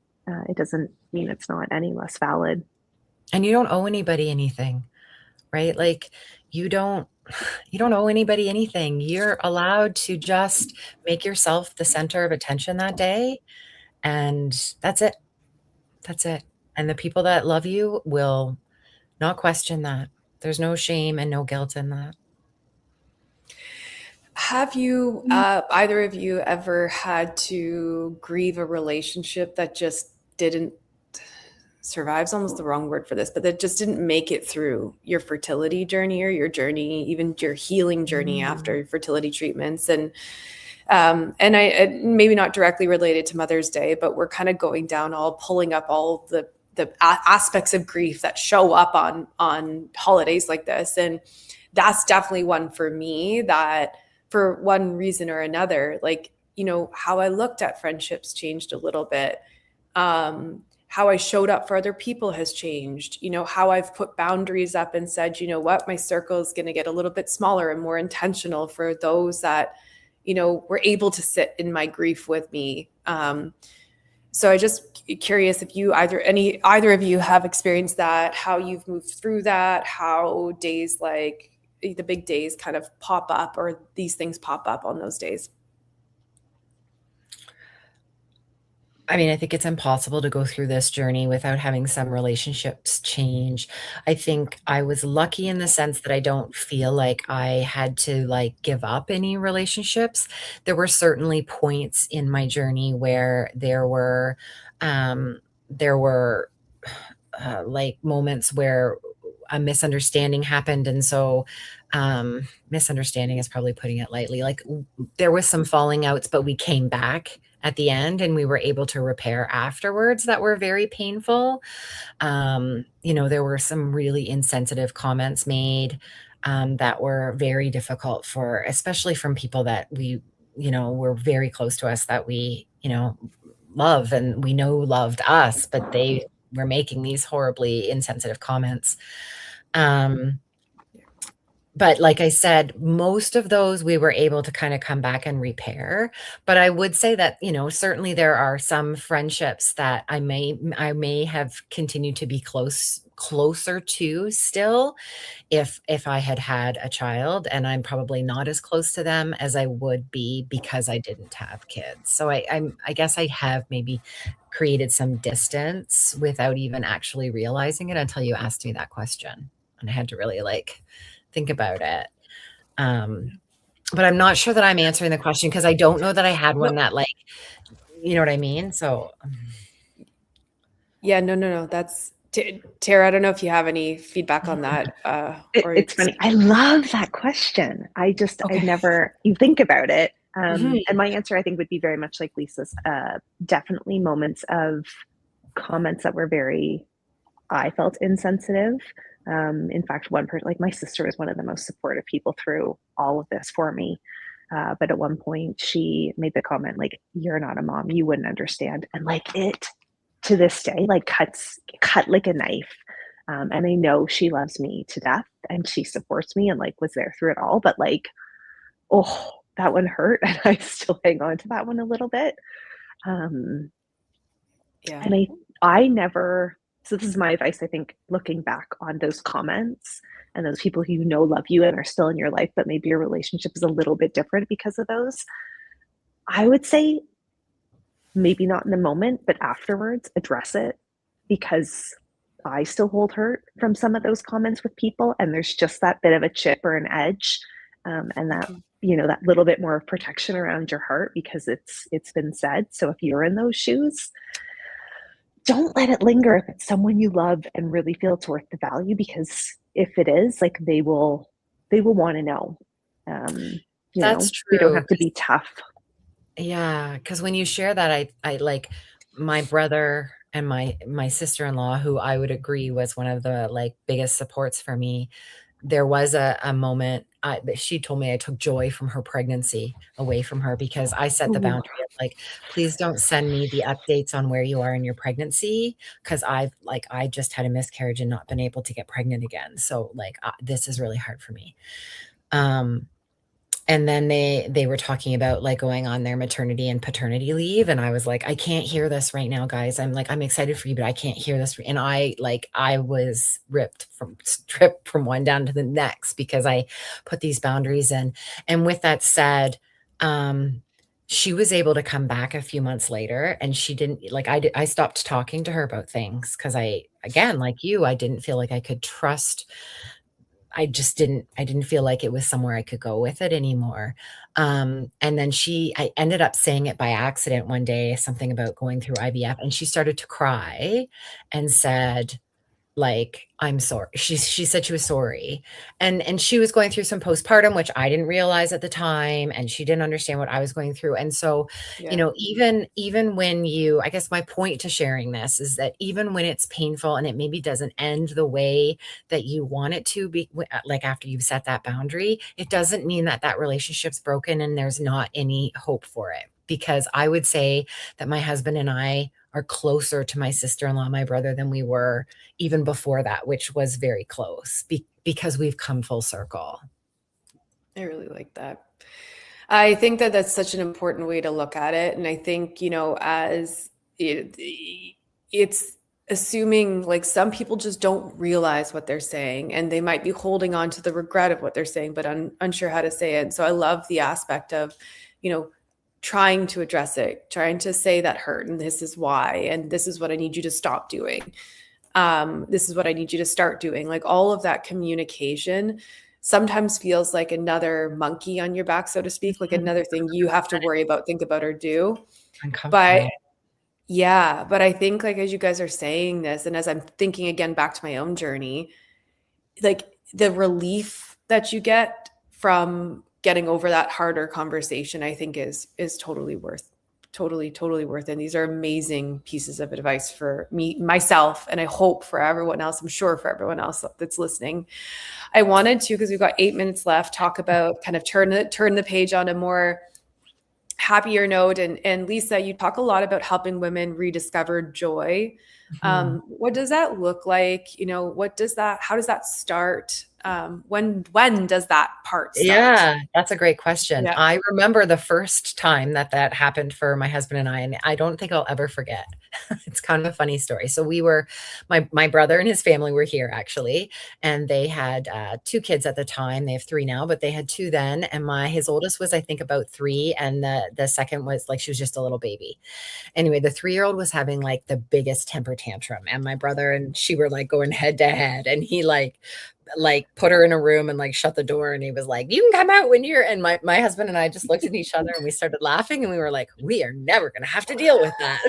S4: it doesn't mean it's not any less valid.
S3: And you don't owe anybody anything, right? Like you don't owe anybody anything. You're allowed to just make yourself the center of attention that day. And that's it. That's it. And the people that love you will not question that. There's no shame and no guilt in that.
S2: Have you, either of you, ever had to grieve a relationship that just didn't survive's almost the wrong word for this, but that just didn't make it through your fertility journey or your journey, even your healing journey after fertility treatments? And I maybe not directly related to Mother's Day, but we're kind of going down pulling up all the aspects of grief that show up on holidays like this. And that's definitely one for me that for one reason or another, like how I looked at friendships changed a little bit. How I showed up for other people has changed. How I've put boundaries up and said, you know what, my circle is going to get a little bit smaller and more intentional for those that, were able to sit in my grief with me. So I just curious if you either of you have experienced that, how you've moved through that, how days like the big days kind of pop up, or these things pop up on those days.
S3: I mean, I think it's impossible to go through this journey without having some relationships change. I think I was lucky in the sense that I don't feel like I had to like give up any relationships. There were certainly points in my journey where there were like moments where a misunderstanding happened. And so misunderstanding is probably putting it lightly. Like there was some falling outs, but we came back at the end and we were able to repair afterwards that were very painful. There were some really insensitive comments made that were very difficult especially from people that we, were very close to us, that we, love and we know loved us, but they were making these horribly insensitive comments. But like I said, most of those we were able to kind of come back and repair. But I would say that, certainly there are some friendships that I may have continued to be closer to still if I had had a child, and I'm probably not as close to them as I would be because I didn't have kids. So I guess I have maybe created some distance without even actually realizing it until you asked me that question. And I had to really think about it. But I'm not sure that I'm answering the question because I don't know that I had one that you know what I mean? So
S2: yeah, no. That's Tara. I don't know if you have any feedback on that.
S4: It's funny. I love that question. You think about it. And my answer, I think, would be very much like Lisa's. Definitely moments of comments that were I felt insensitive. In fact, one person, like my sister, was one of the most supportive people through all of this for me. But at one point, she made the comment, like, "You're not a mom. You wouldn't understand." And it to this day, cut like a knife. And I know she loves me to death and she supports me and was there through it all. But oh, that one hurt. And I still hang on to that one a little bit.
S2: Yeah.
S4: And I never, so this is my advice, I think, looking back on those comments and those people who love you and are still in your life, but maybe your relationship is a little bit different because of those. I would say maybe not in the moment, but afterwards, address it, because I still hold hurt from some of those comments with people. And there's just that bit of a chip or an edge, and that, that little bit more of protection around your heart because it's been said. So if you're in those shoes, don't let it linger if it's someone you love and really feel it's worth the value, because if it is, they will want to know.
S3: That's true.
S4: We don't have to be tough.
S3: Yeah, because when you share that, I like my brother and my sister-in-law, who I would agree was one of the biggest supports for me. There was a moment that she told me I took joy from her pregnancy away from her because I set the boundary of please don't send me the updates on where you are in your pregnancy, because I just had a miscarriage and not been able to get pregnant again. So this is really hard for me. And then they were talking about going on their maternity and paternity leave. And I was like, I can't hear this right now, guys. I'm excited for you, but I can't hear this. And I was stripped from one down to the next because I put these boundaries in. And with that said, she was able to come back a few months later, and she didn't I stopped talking to her about things because again, like you, I didn't feel like I could trust. I didn't feel like it was somewhere I could go with it anymore. And then I ended up saying it by accident one day, something about going through IVF, and she started to cry and said, I'm sorry. She said she was sorry. And she was going through some postpartum, which I didn't realize at the time. And she didn't understand what I was going through. And so, even when I guess my point to sharing this is that even when it's painful and it maybe doesn't end the way that you want it to be, after you've set that boundary, it doesn't mean that relationship's broken and there's not any hope for it. because I would say that my husband and I are closer to my sister-in-law, my brother, than we were even before that, which was very close because we've come full circle.
S2: I really like that. I think that that's such an important way to look at it. And I think, as it's assuming like some people just don't realize what they're saying and they might be holding on to the regret of what they're saying, but unsure how to say it. So I love the aspect of, trying to address it, trying to say that hurt and this is why, and this is what I need you to stop doing. This is what I need you to start doing. Like all of that communication sometimes feels like another monkey on your back, so to speak, like another thing you have to worry about, think about, or do. But but I think like as you guys are saying this, and as I'm thinking again back to my own journey, like the relief that you get from getting over that harder conversation, I think is totally worth it. And these are amazing pieces of advice for me, myself, and I hope for everyone else. I'm sure for everyone else that's listening. I wanted to, because we've got 8 minutes left, talk about kind of turn the page on a more happier note. And Lisa, you talk a lot about helping women rediscover joy. What does that look like? How does that start? When does that part start?
S3: Yeah, that's a great question.
S2: Yeah.
S3: I remember the first time that happened for my husband and I, and I don't think I'll ever forget. It's kind of a funny story. So we were, my brother and his family were here actually, and they had 2 kids at the time. They have 3 now, but they had 2 then. And his oldest was, I think, about 3. And the second was like, she was just a little baby. Anyway, the 3-year-old was having like the biggest temper tantrum, and my brother and she were like going head to head, and he like put her in a room and like shut the door, and he was like, you can come out when you're, and my husband and I just looked at each other and we started laughing, and we were like, we are never going to have to deal with that.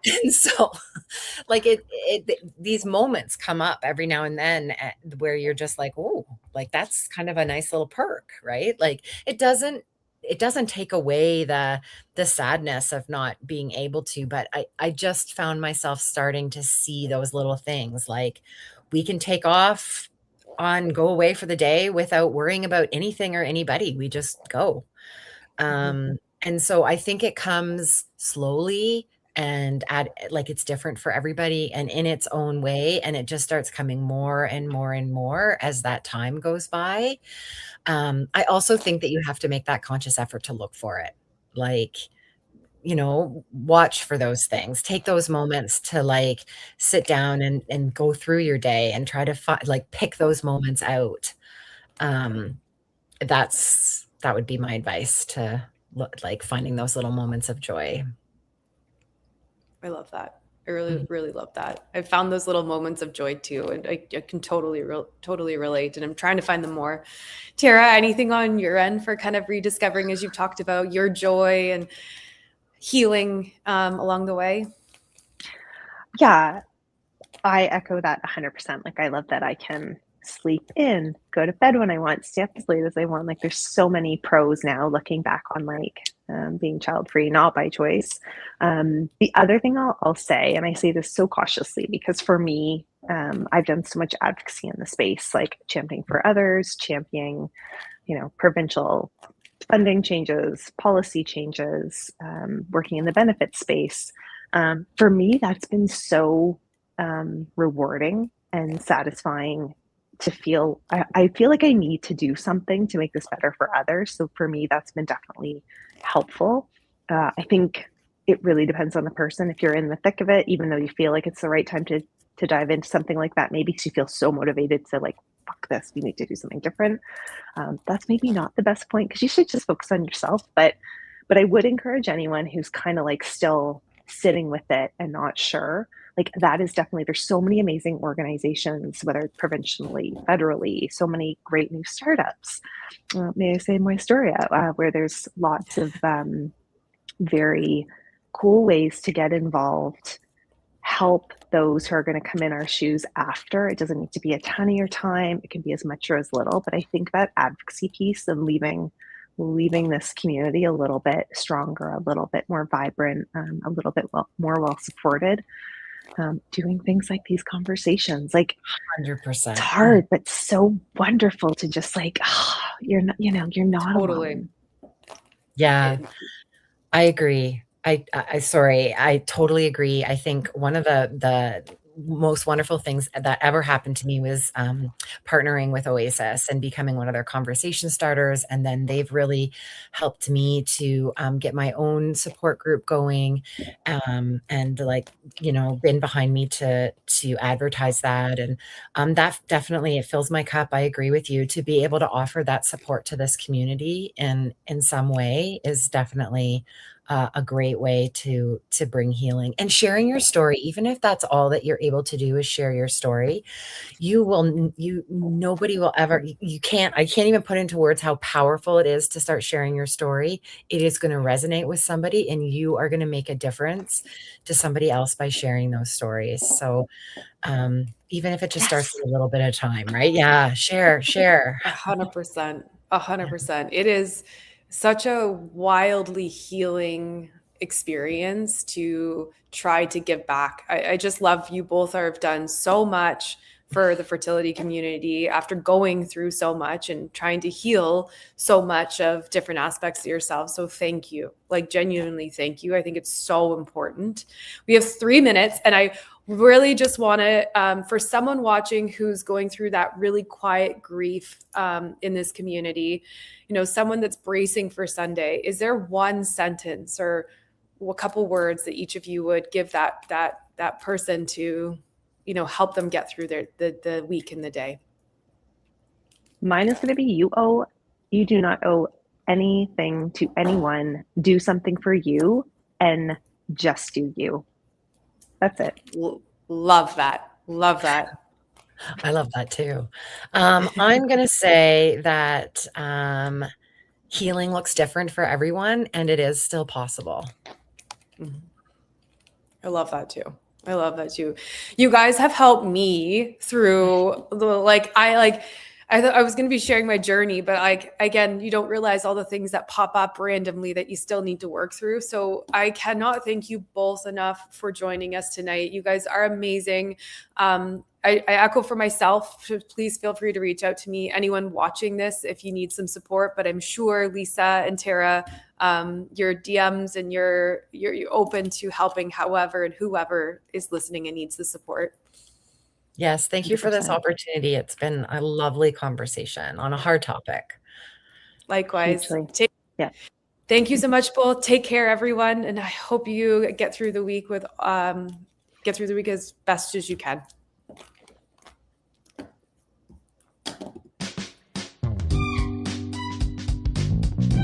S3: And so like these moments come up every now and then where you're just like, oh, like that's kind of a nice little perk, right? Like it doesn't take away the sadness of not being able to, but I just found myself starting to see those little things, like we can take off go away for the day without worrying about anything or anybody. We just go. And so I think it comes slowly and it's different for everybody and in its own way. And it just starts coming more and more and more as that time goes by. I also think that you have to make that conscious effort to look for it. Like, watch for those things, take those moments to like sit down and go through your day and try to pick those moments out. That would be my advice, to like finding those little moments of joy.
S2: I love that. I really, really love that. I found those little moments of joy too. And I can totally relate. And I'm trying to find them more. Tara, anything on your end for kind of rediscovering, as you've talked about, your joy and healing along the way?
S4: Yeah, I echo that 100%. Like, I love that I can sleep in, go to bed when I want, stay up as late as I want. Like, there's so many pros now looking back on being child-free, not by choice. The other thing I'll say, and I say this so cautiously because for me, I've done so much advocacy in the space, like championing for others, championing, provincial funding changes, policy changes, working in the benefit space. For me, that's been so rewarding and satisfying to feel. I feel like I need to do something to make this better for others. So for me, that's been definitely helpful. I think it really depends on the person. If you're in the thick of it, even though you feel like it's the right time to dive into something like that, maybe because you feel so motivated to like, fuck this, we need to do something different. That's maybe not the best point, because you should just focus on yourself. But I would encourage anyone who's kind of like still sitting with it and not sure, like that is definitely, there's so many amazing organizations, whether it's provincially, federally, so many great new startups. May I say Moistoria, where there's lots of very cool ways to get involved, help those who are going to come in our shoes after. It doesn't need to be a ton of your time. It can be as much or as little. But I think that advocacy piece and leaving this community a little bit stronger, a little bit more vibrant, a little bit more well supported, doing things like these conversations, like
S3: 100%.
S4: It's hard, but so wonderful to just like, you're not
S2: Totally.
S4: alone.
S3: Yeah. I agree. I sorry, I totally agree. I think one of the most wonderful things that ever happened to me was partnering with Oasis and becoming one of their conversation starters. And then they've really helped me to get my own support group going, and like, been behind me to advertise that. And that definitely, it fills my cup. I agree with you. To be able to offer that support to this community in some way is definitely a great way to bring healing. And sharing your story, even if that's all that you're able to do is share your story, nobody will ever, you can't, I can't even put into words how powerful it is to start sharing your story. It is going to resonate with somebody, and you are going to make a difference to somebody else by sharing those stories. So even if it just starts with a little bit of time, right? Yeah, share.
S2: 100%. 100%. It is such a wildly healing experience to try to give back. I just love you both have done so much for the fertility community after going through so much and trying to heal so much of different aspects of yourself. So thank you. Like, genuinely thank you. I think it's so important. We have 3 minutes, and I really just want to, for someone watching who's going through that really quiet grief in this community, someone that's bracing for Sunday, is there one sentence or a couple words that each of you would give that person to, help them get through the week and the day?
S4: Mine is going to be you do not owe anything to anyone. Do something for you and just do you. That's it.
S2: Love that. Love that.
S3: I love that too. I'm going to say that healing looks different for everyone, and it is still possible.
S2: I love that too. I love that too. You guys have helped me through I was going to be sharing my journey, but again, you don't realize all the things that pop up randomly that you still need to work through. So I cannot thank you both enough for joining us tonight. You guys are amazing. I echo for myself. Please feel free to reach out to me, anyone watching this, if you need some support. But I'm sure Lisa and Tara, your DMs and you're open to helping however and whoever is listening and needs the support.
S3: Yes, thank you for this
S4: 100%.
S3: opportunity. It's been a lovely conversation on a hard topic.
S2: Likewise.
S4: Hugely. Yeah.
S2: Thank you so much, both. Take care, everyone, and I hope you get through the week as best as you can.